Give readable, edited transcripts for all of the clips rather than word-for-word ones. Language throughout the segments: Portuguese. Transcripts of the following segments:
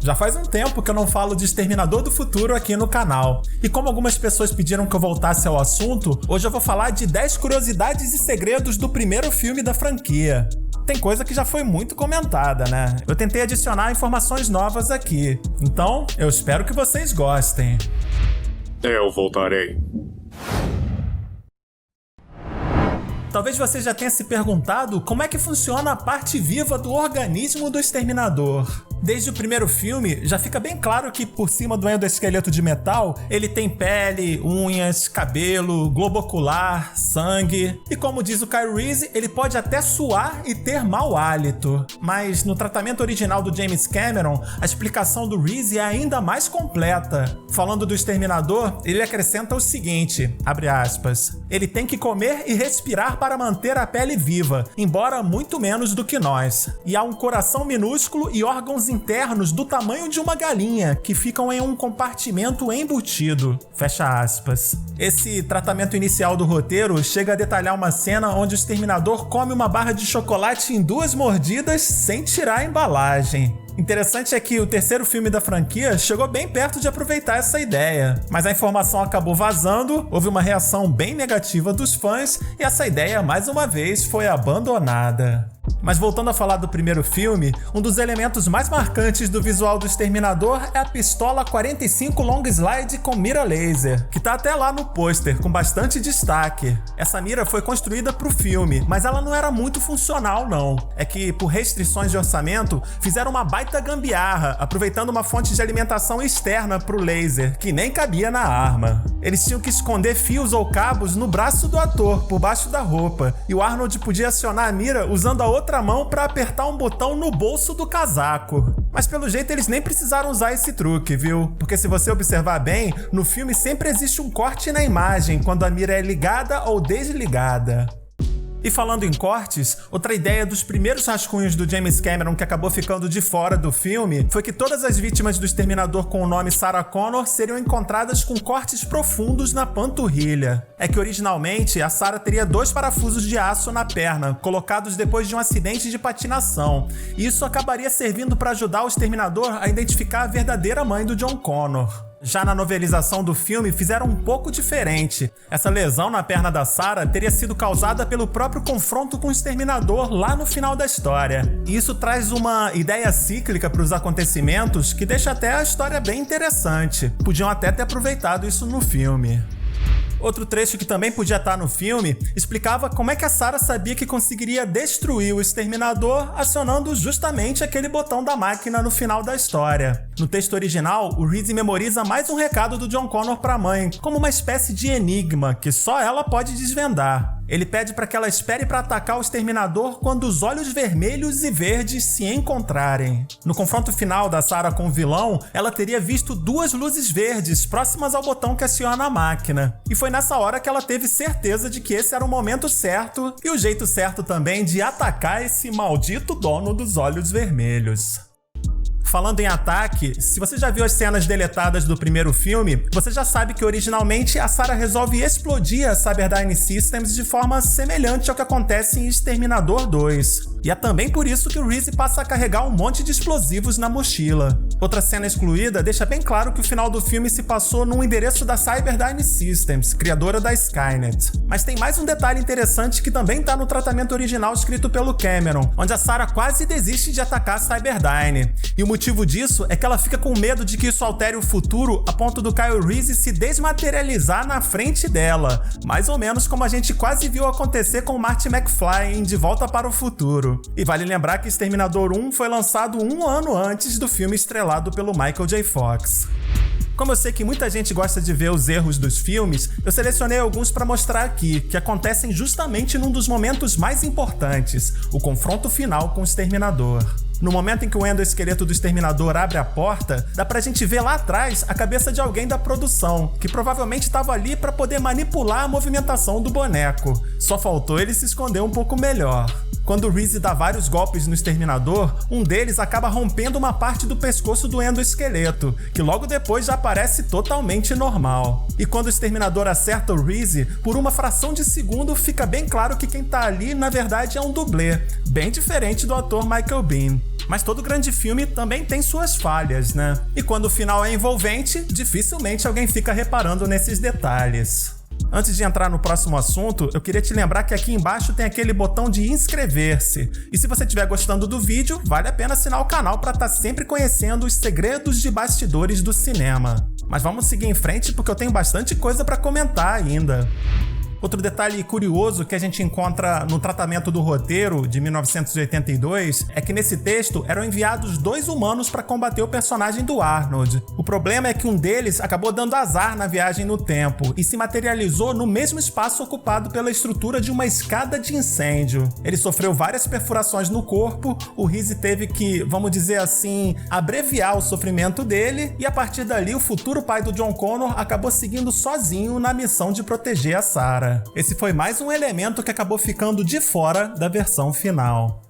Já faz um tempo que eu não falo de Exterminador do Futuro aqui no canal. E como algumas pessoas pediram que eu voltasse ao assunto, hoje eu vou falar de 10 curiosidades e segredos do primeiro filme da franquia. Tem coisa que já foi muito comentada, né? Eu tentei adicionar informações novas aqui. Então, eu espero que vocês gostem. Eu voltarei. Talvez você já tenha se perguntado como é que funciona a parte viva do organismo do Exterminador. Desde o primeiro filme, já fica bem claro que por cima do endoesqueleto de metal, ele tem pele, unhas, cabelo, globo ocular, sangue. E como diz o Kyle Reese, ele pode até suar e ter mau hálito. Mas no tratamento original do James Cameron, a explicação do Reese é ainda mais completa. Falando do Exterminador, ele acrescenta o seguinte, abre aspas, ele tem que comer e respirar para manter a pele viva, embora muito menos do que nós. E há um coração minúsculo e órgãos internos do tamanho de uma galinha, que ficam em um compartimento embutido. Fecha aspas. Esse tratamento inicial do roteiro chega a detalhar uma cena onde o Exterminador come uma barra de chocolate em 2 mordidas sem tirar a embalagem. Interessante é que o terceiro filme da franquia chegou bem perto de aproveitar essa ideia, mas a informação acabou vazando, houve uma reação bem negativa dos fãs e essa ideia mais uma vez foi abandonada. Mas voltando a falar do primeiro filme, um dos elementos mais marcantes do visual do Exterminador é a pistola 45 Long Slide com mira laser, que tá até lá no pôster, com bastante destaque. Essa mira foi construída pro filme, mas ela não era muito funcional não. É que, por restrições de orçamento, fizeram uma baita gambiarra, aproveitando uma fonte de alimentação externa pro laser, que nem cabia na arma. Eles tinham que esconder fios ou cabos no braço do ator, por baixo da roupa, e o Arnold podia acionar a mira usando a outra mão para apertar um botão no bolso do casaco. Mas pelo jeito eles nem precisaram usar esse truque, viu? Porque se você observar bem, no filme sempre existe um corte na imagem quando a mira é ligada ou desligada. E falando em cortes, outra ideia dos primeiros rascunhos do James Cameron que acabou ficando de fora do filme foi que todas as vítimas do Exterminador com o nome Sarah Connor seriam encontradas com cortes profundos na panturrilha. É que originalmente a Sarah teria 2 parafusos de aço na perna, colocados depois de um acidente de patinação, e isso acabaria servindo para ajudar o Exterminador a identificar a verdadeira mãe do John Connor. Já na novelização do filme fizeram um pouco diferente. Essa lesão na perna da Sarah teria sido causada pelo próprio confronto com o Exterminador lá no final da história. E isso traz uma ideia cíclica para os acontecimentos que deixa até a história bem interessante. Podiam até ter aproveitado isso no filme. Outro trecho que também podia estar no filme explicava como é que a Sarah sabia que conseguiria destruir o Exterminador acionando justamente aquele botão da máquina no final da história. No texto original, o Reese memoriza mais um recado do John Connor para a mãe, como uma espécie de enigma que só ela pode desvendar. Ele pede para que ela espere para atacar o Exterminador quando os olhos vermelhos e verdes se encontrarem. No confronto final da Sarah com o vilão, ela teria visto 2 luzes verdes próximas ao botão que aciona a máquina. E foi nessa hora que ela teve certeza de que esse era o momento certo e o jeito certo também de atacar esse maldito dono dos olhos vermelhos. Falando em ataque, se você já viu as cenas deletadas do primeiro filme, você já sabe que originalmente a Sarah resolve explodir a Cyberdyne Systems de forma semelhante ao que acontece em Exterminador 2. E é também por isso que o Reese passa a carregar um monte de explosivos na mochila. Outra cena excluída deixa bem claro que o final do filme se passou num endereço da Cyberdyne Systems, criadora da Skynet. Mas tem mais um detalhe interessante que também tá no tratamento original escrito pelo Cameron, onde a Sarah quase desiste de atacar a Cyberdyne. E o motivo disso é que ela fica com medo de que isso altere o futuro a ponto do Kyle Reese se desmaterializar na frente dela, mais ou menos como a gente quase viu acontecer com Marty McFly em De Volta para o Futuro. E vale lembrar que Exterminador 1 foi lançado 1 ano antes do filme estrelado pelo Michael J. Fox. Como eu sei que muita gente gosta de ver os erros dos filmes, eu selecionei alguns para mostrar aqui, que acontecem justamente num dos momentos mais importantes, o confronto final com o Exterminador. No momento em que o endoesqueleto do Exterminador abre a porta, dá pra gente ver lá atrás a cabeça de alguém da produção, que provavelmente estava ali para poder manipular a movimentação do boneco. Só faltou ele se esconder um pouco melhor. Quando o Reese dá vários golpes no Exterminador, um deles acaba rompendo uma parte do pescoço do endoesqueleto, que logo depois já aparece totalmente normal. E quando o Exterminador acerta o Reese, por uma fração de segundo fica bem claro que quem tá ali na verdade é um dublê, bem diferente do ator Michael Biehn. Mas todo grande filme também tem suas falhas, né? E quando o final é envolvente, dificilmente alguém fica reparando nesses detalhes. Antes de entrar no próximo assunto, eu queria te lembrar que aqui embaixo tem aquele botão de inscrever-se. E se você estiver gostando do vídeo, vale a pena assinar o canal para estar sempre conhecendo os segredos de bastidores do cinema. Mas vamos seguir em frente porque eu tenho bastante coisa para comentar ainda. Outro detalhe curioso que a gente encontra no tratamento do roteiro de 1982 é que nesse texto eram enviados 2 humanos para combater o personagem do Arnold. O problema é que um deles acabou dando azar na viagem no tempo e se materializou no mesmo espaço ocupado pela estrutura de uma escada de incêndio. Ele sofreu várias perfurações no corpo, o Reese teve que, vamos dizer assim, abreviar o sofrimento dele e a partir dali o futuro pai do John Connor acabou seguindo sozinho na missão de proteger a Sarah. Esse foi mais um elemento que acabou ficando de fora da versão final.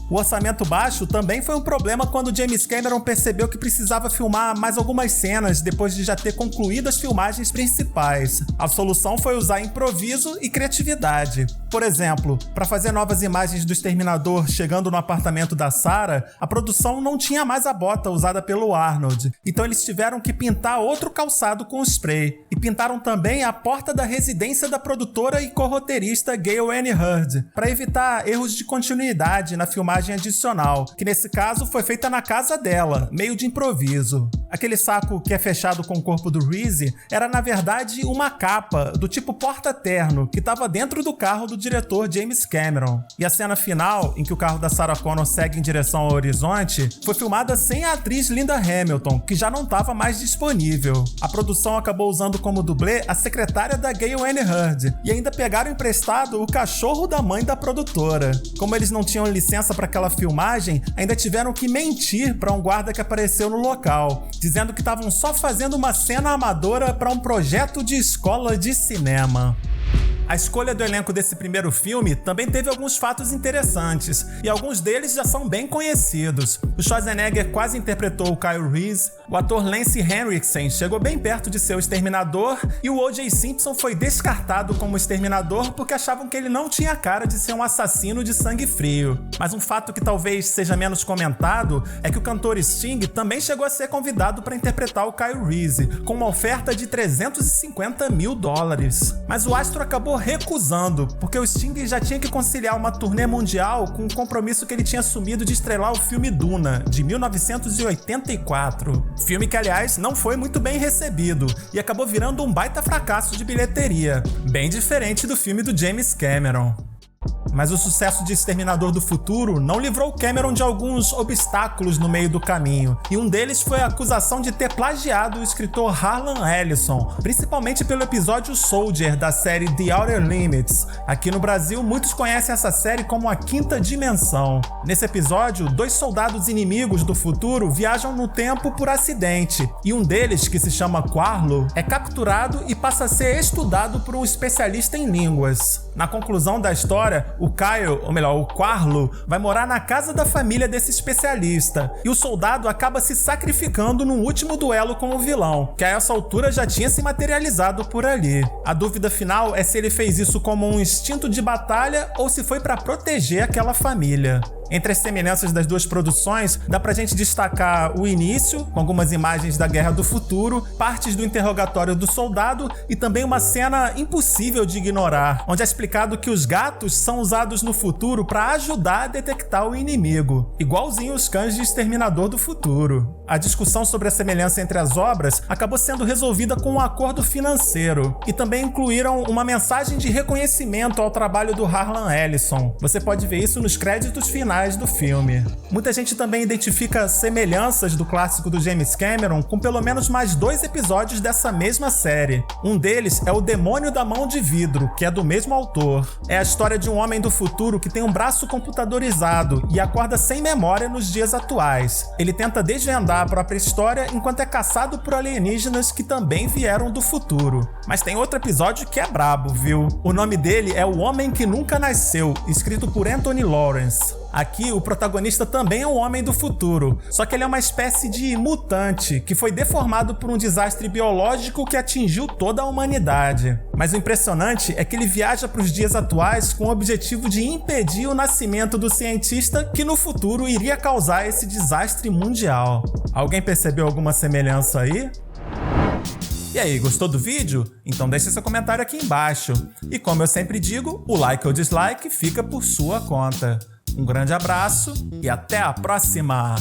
O orçamento baixo também foi um problema quando James Cameron percebeu que precisava filmar mais algumas cenas depois de já ter concluído as filmagens principais. A solução foi usar improviso e criatividade. Por exemplo, para fazer novas imagens do Exterminador chegando no apartamento da Sarah, a produção não tinha mais a bota usada pelo Arnold, então eles tiveram que pintar outro calçado com spray. E pintaram também a porta da residência da produtora e co-roteirista Gail Anne Hurd, para evitar erros de continuidade na filmagem adicional, que nesse caso foi feita na casa dela, meio de improviso. Aquele saco que é fechado com o corpo do Reese era na verdade uma capa do tipo porta-terno que estava dentro do carro do diretor James Cameron. E a cena final, em que o carro da Sarah Connor segue em direção ao horizonte, foi filmada sem a atriz Linda Hamilton, que já não estava mais disponível. A produção acabou usando como dublê a secretária da Gail Anne Hurd e ainda pegaram emprestado o cachorro da mãe da produtora. Como eles não tinham licença para aquela filmagem, ainda tiveram que mentir para um guarda que apareceu no local, dizendo que estavam só fazendo uma cena amadora para um projeto de escola de cinema. A escolha do elenco desse primeiro filme também teve alguns fatos interessantes, e alguns deles já são bem conhecidos. O Schwarzenegger quase interpretou o Kyle Reese, o ator Lance Henriksen chegou bem perto de ser o Exterminador, e o O.J. Simpson foi descartado como Exterminador porque achavam que ele não tinha cara de ser um assassino de sangue frio. Mas um fato que talvez seja menos comentado é que o cantor Sting também chegou a ser convidado para interpretar o Kyle Reese, com uma oferta de $350 mil. Mas o astro acabou recusando, porque o Sting já tinha que conciliar uma turnê mundial com o compromisso que ele tinha assumido de estrelar o filme Duna, de 1984. Filme que, aliás, não foi muito bem recebido e acabou virando um baita fracasso de bilheteria, bem diferente do filme do James Cameron. Mas o sucesso de Exterminador do Futuro não livrou Cameron de alguns obstáculos no meio do caminho, e um deles foi a acusação de ter plagiado o escritor Harlan Ellison, principalmente pelo episódio Soldier da série The Outer Limits. Aqui no Brasil, muitos conhecem essa série como a Quinta Dimensão. Nesse episódio, 2 soldados inimigos do futuro viajam no tempo por acidente, e um deles, que se chama Quarlo, é capturado e passa a ser estudado por um especialista em línguas. Na conclusão da história, o Kyle, ou melhor, o Quarlo, vai morar na casa da família desse especialista, e o soldado acaba se sacrificando no último duelo com o vilão, que a essa altura já tinha se materializado por ali. A dúvida final é se ele fez isso como um instinto de batalha ou se foi para proteger aquela família. Entre as semelhanças das duas produções, dá pra gente destacar o início, com algumas imagens da Guerra do Futuro, partes do interrogatório do soldado e também uma cena impossível de ignorar, onde é explicado que os gatos são usados no futuro para ajudar a detectar o inimigo, igualzinho os cães de Exterminador do Futuro. A discussão sobre a semelhança entre as obras acabou sendo resolvida com um acordo financeiro, e também incluíram uma mensagem de reconhecimento ao trabalho do Harlan Ellison. Você pode ver isso nos créditos finais do filme. Muita gente também identifica semelhanças do clássico do James Cameron com pelo menos mais 2 episódios dessa mesma série. Um deles é O Demônio da Mão de Vidro, que é do mesmo autor. É a história de um homem do futuro que tem um braço computadorizado e acorda sem memória nos dias atuais. Ele tenta desvendar a própria história enquanto é caçado por alienígenas que também vieram do futuro. Mas tem outro episódio que é brabo, viu? O nome dele é O Homem que Nunca Nasceu, escrito por Anthony Lawrence. Aqui, o protagonista também é um homem do futuro, só que ele é uma espécie de mutante que foi deformado por um desastre biológico que atingiu toda a humanidade. Mas o impressionante é que ele viaja para os dias atuais com o objetivo de impedir o nascimento do cientista que no futuro iria causar esse desastre mundial. Alguém percebeu alguma semelhança aí? E aí, gostou do vídeo? Então deixe seu comentário aqui embaixo. E como eu sempre digo, o like ou dislike fica por sua conta. Um grande abraço e até a próxima!